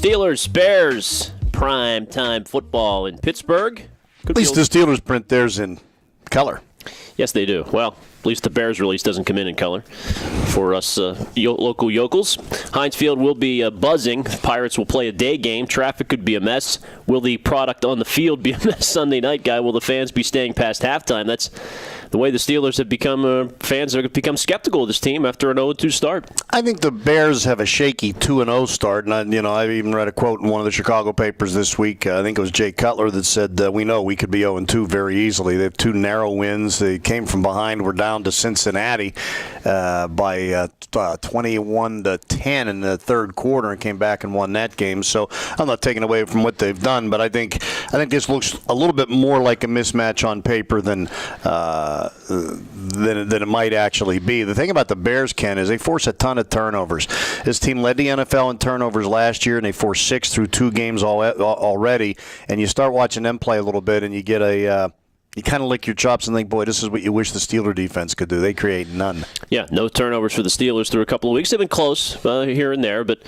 Steelers, Bears, prime time football in Pittsburgh. At least the Steelers print theirs in color. Yes, they do. Well, at least the Bears release doesn't come in color for us local yokels. Heinz Field will be buzzing. Pirates will play a day game. Traffic could be a mess. Will the product on the field be a mess Sunday night, Guy? Will the fans be staying past halftime? That's the way the Steelers have become. Fans have become skeptical of this team after an 0-2 start. I think the Bears have a shaky 2-0 start, and I've even read a quote in one of the Chicago papers this week. I think it was Jay Cutler that said, "We know we could be 0-2 very easily." They have two narrow wins. They came from behind. We're down to Cincinnati by 21-10 in the third quarter, and came back and won that game. So I'm not taking away from what they've done, but I think this looks a little bit more like a mismatch on paper than it might actually be. The thing about the Bears, Ken, is they force a ton of turnovers. This team led the NFL in turnovers last year, and they forced 6 through 2 games already. And you start watching them play a little bit, and you get you kind of lick your chops and think, boy, this is what you wish the Steeler defense could do. They create none. Yeah, no turnovers for the Steelers through a couple of weeks. They've been close here and there, but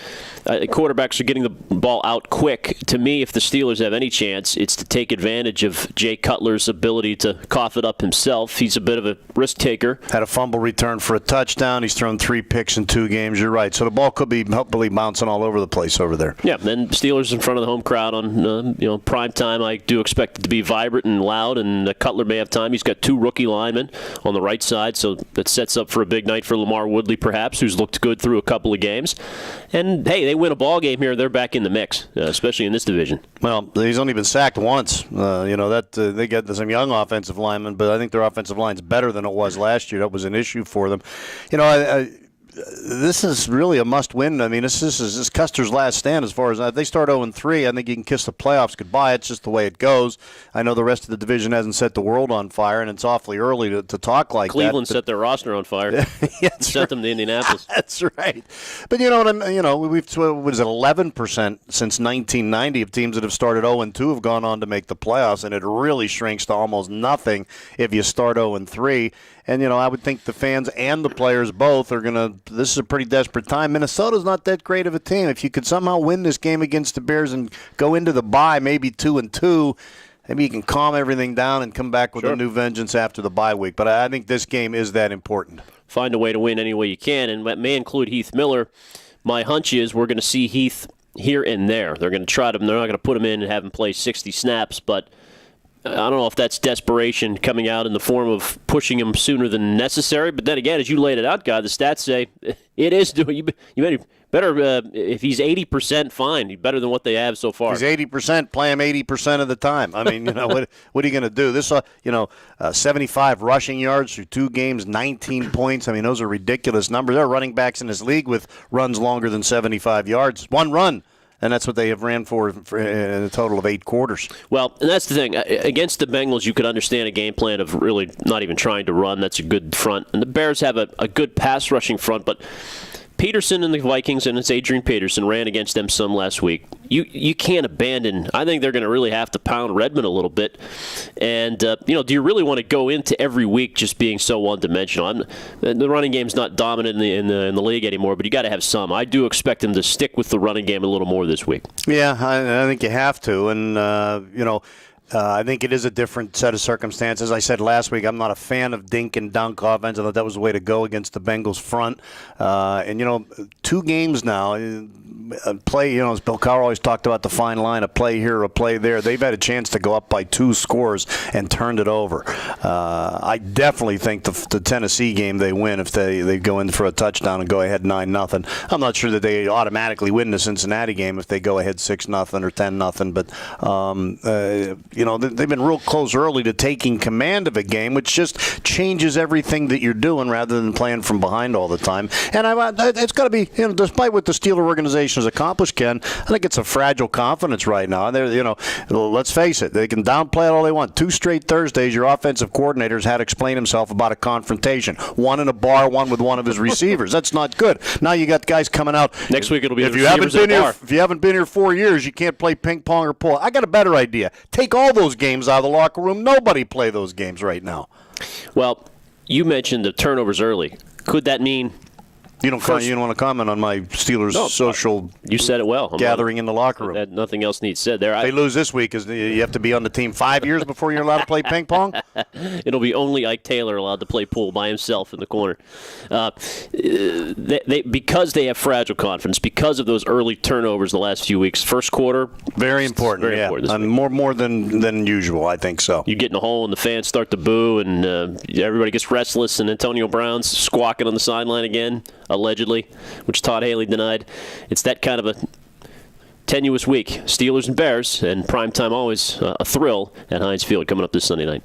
quarterbacks are getting the ball out quick. To me, if the Steelers have any chance, it's to take advantage of Jay Cutler's ability to cough it up himself. He's a bit of a risk taker. Had a fumble return for a touchdown. He's thrown 3 picks in 2 games. You're right. So the ball could be hopefully bouncing all over the place over there. Yeah, and Steelers in front of the home crowd on prime time. I do expect it to be vibrant and loud, and Cutler may have time. He's got 2 rookie linemen on the right side, so that sets up for a big night for Lamar Woodley, perhaps, who's looked good through a couple of games. And, hey, they win a ball game here, they're back in the mix, especially in this division. Well, he's only been sacked once. They got some young offensive linemen, but I think their offensive line's better than it was last year. That was an issue for them. This is really a must-win. I mean, this is Custer's last stand as far as if they start 0-3. I think you can kiss the playoffs goodbye. It's just the way it goes. I know the rest of the division hasn't set the world on fire, and it's awfully early to talk like Cleveland that. set their roster on fire. Sent them to Indianapolis. That's right. But we've 11% since 1990 of teams that have started 0-2 have gone on to make the playoffs, and it really shrinks to almost nothing if you start 0-3. And, I would think the fans and the players both are going to – this is a pretty desperate time. Minnesota's not that great of a team. If you could somehow win this game against the Bears and go into the bye maybe 2-2, maybe you can calm everything down and come back with a new vengeance after the bye week. But I think this game is that important. Find a way to win any way you can, and that may include Heath Miller. My hunch is we're going to see Heath here and there. They're going to try to – they're not going to put him in and have him play 60 snaps, but – I don't know if that's desperation coming out in the form of pushing him sooner than necessary. But then again, as you laid it out, Guy, the stats say it is doing. You better if he's 80% fine, he's better than what they have so far. He's 80%. Play him 80% of the time. I mean, what are you going to do? This, 75 rushing yards through 2 games, 19 points. I mean, those are ridiculous numbers. There are running backs in this league with runs longer than 75 yards. 1 run. And that's what they have ran for in a total of 8 quarters. Well, and that's the thing. Against the Bengals, you could understand a game plan of really not even trying to run. That's a good front. And the Bears have a good pass rushing front, but Peterson and the Vikings, and it's Adrian Peterson, ran against them some last week. You can't abandon. I think they're going to really have to pound Redmond a little bit. And, do you really want to go into every week just being so one-dimensional? The running game's not dominant in the league anymore, but you got to have some. I do expect them to stick with the running game a little more this week. Yeah, I think you have to. And, I think it is a different set of circumstances. I said last week I'm not a fan of dink and dunk offense. I thought that was the way to go against the Bengals front. 2 games now, play, as Bill Cowher always talked about the fine line, a play here, a play there. They've had a chance to go up by 2 scores and turned it over. I definitely think the Tennessee game they win if they go in for a touchdown and go ahead 9-0. I'm not sure that they automatically win the Cincinnati game if they go ahead 6-0 or 10-0, but they've been real close early to taking command of a game, which just changes everything that you're doing rather than playing from behind all the time. And it's got to be, despite what the Steeler organization has accomplished, Ken, I think it's a fragile confidence right now. Let's face it, they can downplay it all they want. 2 straight Thursdays, your offensive coordinator's had to explain himself about a confrontation. One in a bar, one with one of his receivers. That's not good. Now you got guys coming out. Next week it'll be if you haven't been here 4 years, you can't play ping pong or pool. I got a better idea. Take all those games out of the locker room. Nobody play those games right now. Well, you mentioned the turnovers early. Could that mean You don't want to comment on my Steelers social You said it well. gathering in the locker room. Nothing else needs said there. They lose this week. You have to be on the team 5 years before you're allowed to play ping pong? It'll be only Ike Taylor allowed to play pool by himself in the corner. Because they have fragile confidence, because of those early turnovers the last few weeks, first quarter. Very important. Very important this week. More than usual, I think so. You get in a hole and the fans start to boo and everybody gets restless and Antonio Brown's squawking on the sideline again, allegedly, which Todd Haley denied. It's that kind of a tenuous week. Steelers and Bears, and primetime always a thrill at Heinz Field coming up this Sunday night.